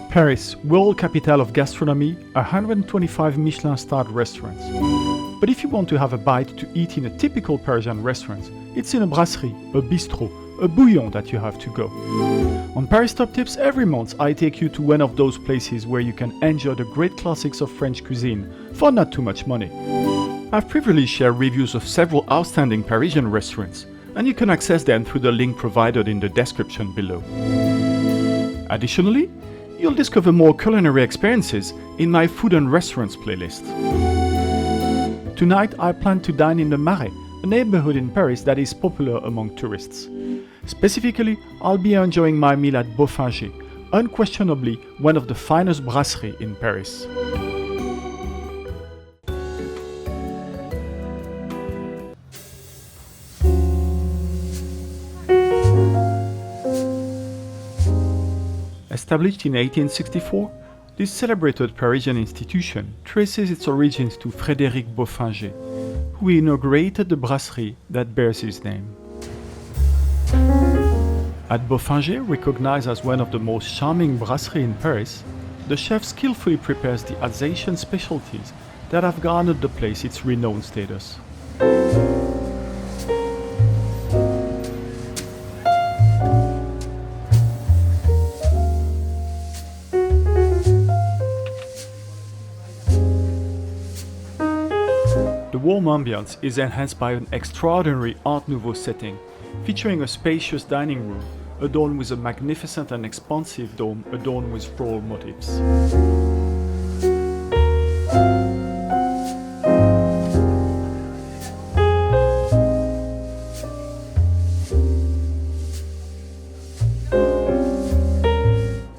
Paris, world capital of gastronomy, 125 Michelin-starred restaurants. But if you want to have a bite to eat in a typical Parisian restaurant, it's in a brasserie, a bistro, a bouillon that you have to go. On Paris Top Tips, every month I take you to one of those places where you can enjoy the great classics of French cuisine for not too much money. I've previously shared reviews of several outstanding Parisian restaurants, and you can access them through the link provided in the description below. Additionally, you'll discover more culinary experiences in my food and restaurants playlist. Tonight I plan to dine in the Marais, a neighborhood in Paris that is popular among tourists. Specifically, I'll be enjoying my meal at Bofinger, unquestionably one of the finest brasseries in Paris. Established in 1864, this celebrated Parisian institution traces its origins to Frédéric Bofinger, who inaugurated the brasserie that bears his name. At Bofinger, recognized as one of the most charming brasseries in Paris, the chef skillfully prepares the Alsatian specialties that have garnered the place its renowned status. The warm ambience is enhanced by an extraordinary Art Nouveau setting, featuring a spacious dining room adorned with a magnificent and expansive dome adorned with floral motifs.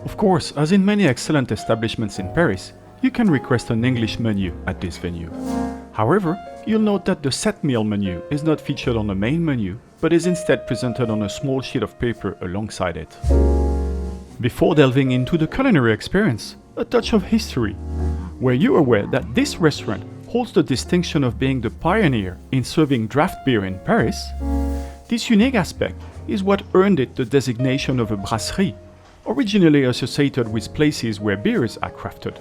Of course, as in many excellent establishments in Paris, you can request an English menu at this venue. However, you'll note that the set meal menu is not featured on the main menu, but is instead presented on a small sheet of paper alongside it. Before delving into the culinary experience, a touch of history. Were you aware that this restaurant holds the distinction of being the pioneer in serving draft beer in Paris? This unique aspect is what earned it the designation of a brasserie, originally associated with places where beers are crafted.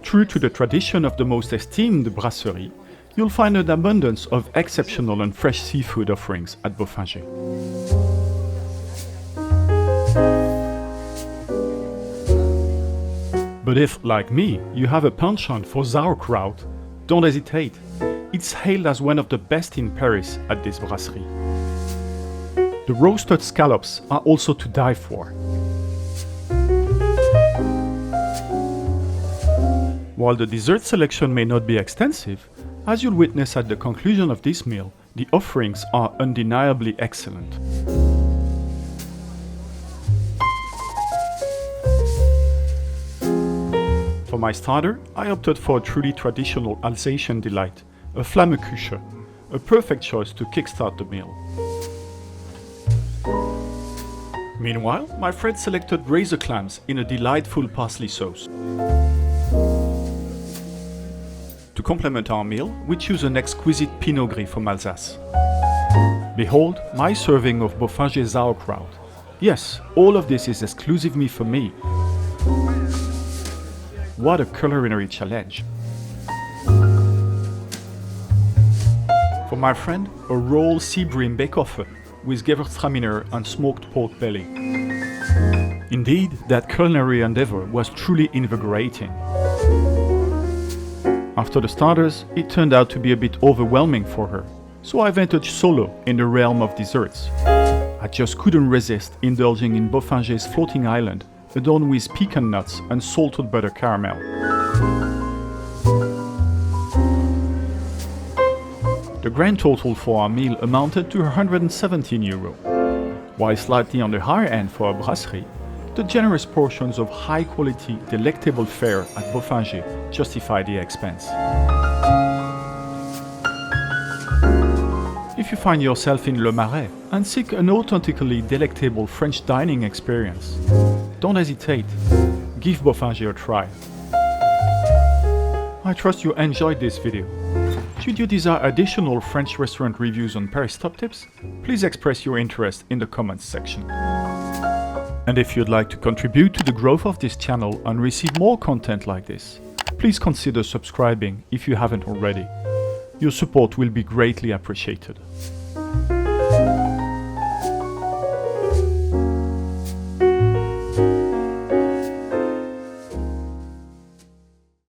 True to the tradition of the most esteemed brasserie, you'll find an abundance of exceptional and fresh seafood offerings at Bofinger. But if, like me, you have a penchant for Sauerkraut, don't hesitate. It's hailed as one of the best in Paris at this brasserie. The roasted scallops are also to die for. While the dessert selection may not be extensive, as you'll witness at the conclusion of this meal, the offerings are undeniably excellent. For my starter, I opted for a truly traditional Alsatian delight, a Flammekueche, a perfect choice to kickstart the meal. Meanwhile, my friend selected razor clams in a delightful parsley sauce. To complement our meal, we choose an exquisite Pinot Gris from Alsace. Behold, my serving of Bofinger Sauerkraut. Yes, all of this is exclusively for me. What a culinary challenge! For my friend, a raw sea bream Baeckeoffe with Gewurtztraminer and smoked pork belly. Indeed, that culinary endeavor was truly invigorating. After the starters, it turned out to be a bit overwhelming for her, so I ventured solo in the realm of desserts. I just couldn't resist indulging in Bofinger's floating island, adorned with pecan nuts and salted butter caramel. The grand total for our meal amounted to €117. While slightly on the higher end for a brasserie, the generous portions of high-quality, delectable fare at Bofinger justify the expense. If you find yourself in Le Marais and seek an authentically delectable French dining experience, don't hesitate. Give Bofinger a try. I trust you enjoyed this video. Should you desire additional French restaurant reviews on Paris top tips, please express your interest in the comments section. And if you'd like to contribute to the growth of this channel and receive more content like this, please consider subscribing if you haven't already. Your support will be greatly appreciated.